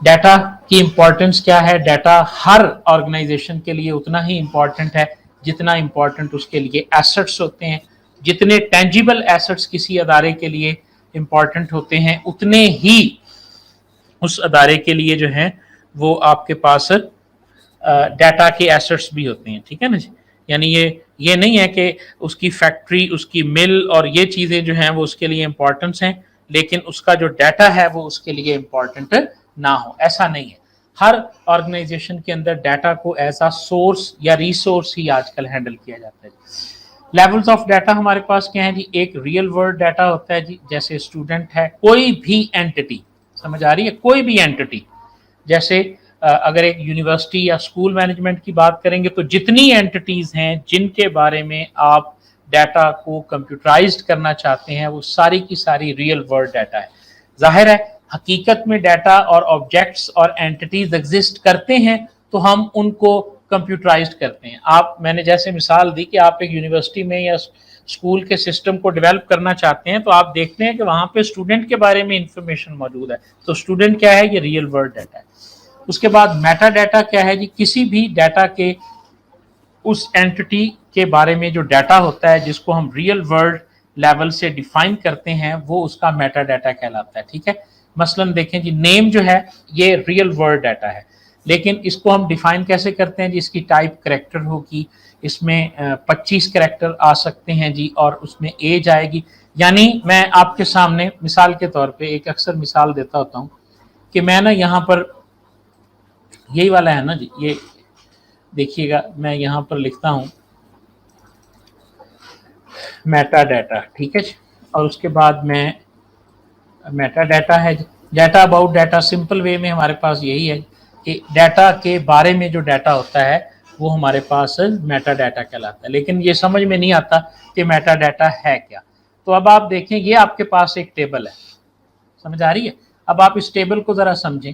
Data की importance क्या है? डाटा हर ऑर्गेनाइजेशन के लिए उतना ही इंपॉर्टेंट है जितना इंपॉर्टेंट उसके लिए एसेट्स होते हैं। जितने टेंजिबल एसेट्स किसी अदारे के लिए इंपॉर्टेंट होते हैं, उतने ही उस अदारे के लिए जो है वो आपके पास डाटा के एसेट्स भी होते हैं। ठीक है ना जी? यानी ये नहीं है कि उसकी फैक्ट्री, उसकी मिल और ये चीज़ें जो हैं वो उसके लिए इंपॉर्टेंस हैं, लेकिन उसका जो डाटा है वो उसके लिए इंपॉर्टेंट ना हो, ऐसा नहीं है। हर ऑर्गेनाइजेशन के अंदर डाटा को एज अ सोर्स या रिसोर्स ही आजकल हैंडल किया जाता है। लेवल्स ऑफ डाटा हमारे पास क्या है जी? एक रियल वर्ल्ड डाटा होता है जी, जैसे स्टूडेंट है, कोई भी एंटिटी, समझ आ रही है? कोई भी एंटिटी, जैसे अगर एक यूनिवर्सिटी या स्कूल मैनेजमेंट की बात करेंगे तो जितनी एंटिटीज हैं जिनके बारे में आप डाटा को कंप्यूटराइज्ड करना चाहते हैं, वो सारी की सारी रियल वर्ल्ड डाटा है। जाहिर है हकीकत में डाटा और ऑब्जेक्ट्स और एंटिटीज एग्जिस्ट करते हैं तो हम उनको कंप्यूटराइज्ड करते हैं। मैंने जैसे मिसाल दी कि आप एक यूनिवर्सिटी में या स्कूल के सिस्टम को डेवलप करना चाहते हैं तो आप देखते हैं कि वहां पे स्टूडेंट के बारे में इंफॉर्मेशन मौजूद है, तो स्टूडेंट क्या है? ये रियल वर्ल्ड डाटा है। उसके बाद मेटा डाटा क्या है जी? किसी भी डाटा के उस एंटिटी के बारे में जो डाटा होता है जिसको हम रियल वर्ल्ड लेवल से डिफाइन करते हैं, वो उसका मेटा डाटा कहलाता है। ठीक है? मसलन देखें जी, नेम जो है ये रियल वर्ल्ड डाटा है, लेकिन इसको हम डिफाइन कैसे करते हैं जी? इसकी टाइप करेक्टर होगी, इसमें 25 करेक्टर आ सकते हैं जी, और उसमें एज आएगी। यानी मैं आपके सामने मिसाल के तौर पे एक अक्सर मिसाल देता होता हूँ कि मैं ना यहाँ पर, यही वाला है ना जी, ये देखिएगा, मैं यहाँ पर लिखता हूँ मेटा डाटा। ठीक है जी? और उसके बाद मैं मेटा डाटा है, data about data, simple way में हमारे पास यही है कि डाटा के बारे में जो डाटा होता है वो हमारे पास मेटा डाटा कहलाता है। लेकिन ये समझ में नहीं आता कि मेटा डाटा है क्या। तो अब आप देखें, ये आपके पास एक टेबल है, समझ आ रही है? अब आप इस टेबल को जरा समझें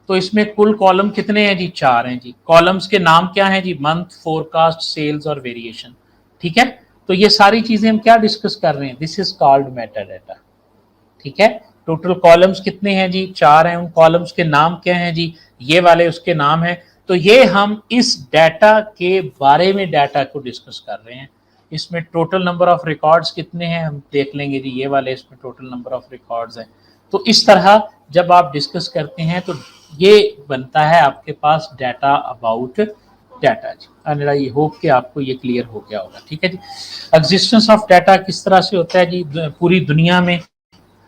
तो इसमें कुल कॉलम कितने हैं जी? 4 हैं जी। कॉलम्स के नाम क्या हैं जी? मंथ, फोरकास्ट, सेल्स और वेरिएशन। ठीक है? तो ये सारी चीजें हम क्या डिस्कस कर रहे हैं? This is called Meta data. ठीक है? टोटल कॉलम्स कितने हैं जी? 4 हैं। उन कॉलम्स के नाम क्या हैं जी? ये वाले उसके नाम हैं। तो ये हम इस डाटा के बारे में डाटा को डिस्कस कर रहे हैं। इसमें टोटल नंबर ऑफ रिकॉर्ड्स कितने हैं हम देख लेंगे जी, ये वाले इसमें टोटल नंबर ऑफ रिकॉर्ड्स हैं। तो इस तरह जब आप डिस्कस करते हैं तो ये बनता है आपके पास डाटा अबाउट डाटा जी। एंड आई होप कि आपको ये क्लियर हो गया होगा। ठीक है जी? एग्जिस्टेंस ऑफ डाटा किस तरह से होता है जी? पूरी दुनिया में,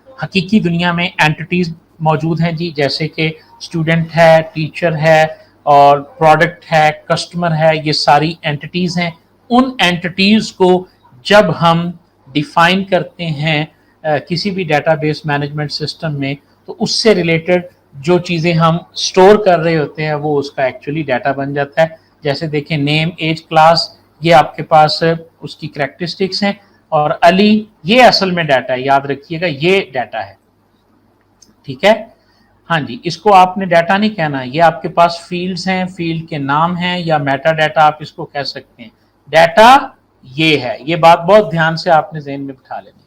हकीकी दुनिया में एंटिटीज मौजूद हैं जी, जैसे कि स्टूडेंट है, टीचर है और प्रोडक्ट है, कस्टमर है, ये सारी एंटिटीज हैं। उन एंटिटीज को जब हम डिफाइन करते हैं किसी भी डेटाबेस मैनेजमेंट सिस्टम में, तो उससे रिलेटेड जो चीज़ें हम स्टोर कर रहे होते हैं वो उसका एक्चुअली डाटा बन जाता है। जैसे देखें, नेम, एज, क्लास, ये आपके पास उसकी करैक्टरिस्टिक्स हैं, और अली ये असल में डाटा है, याद रखिएगा ये डाटा है। ठीक है? हाँ जी, इसको आपने डाटा नहीं कहना, ये आपके पास फील्ड्स हैं, फील्ड के नाम हैं, या मेटा डाटा आप इसको कह सकते हैं। डाटा ये है, ये बात बहुत ध्यान से आपने ज़हन में बिठा लेना।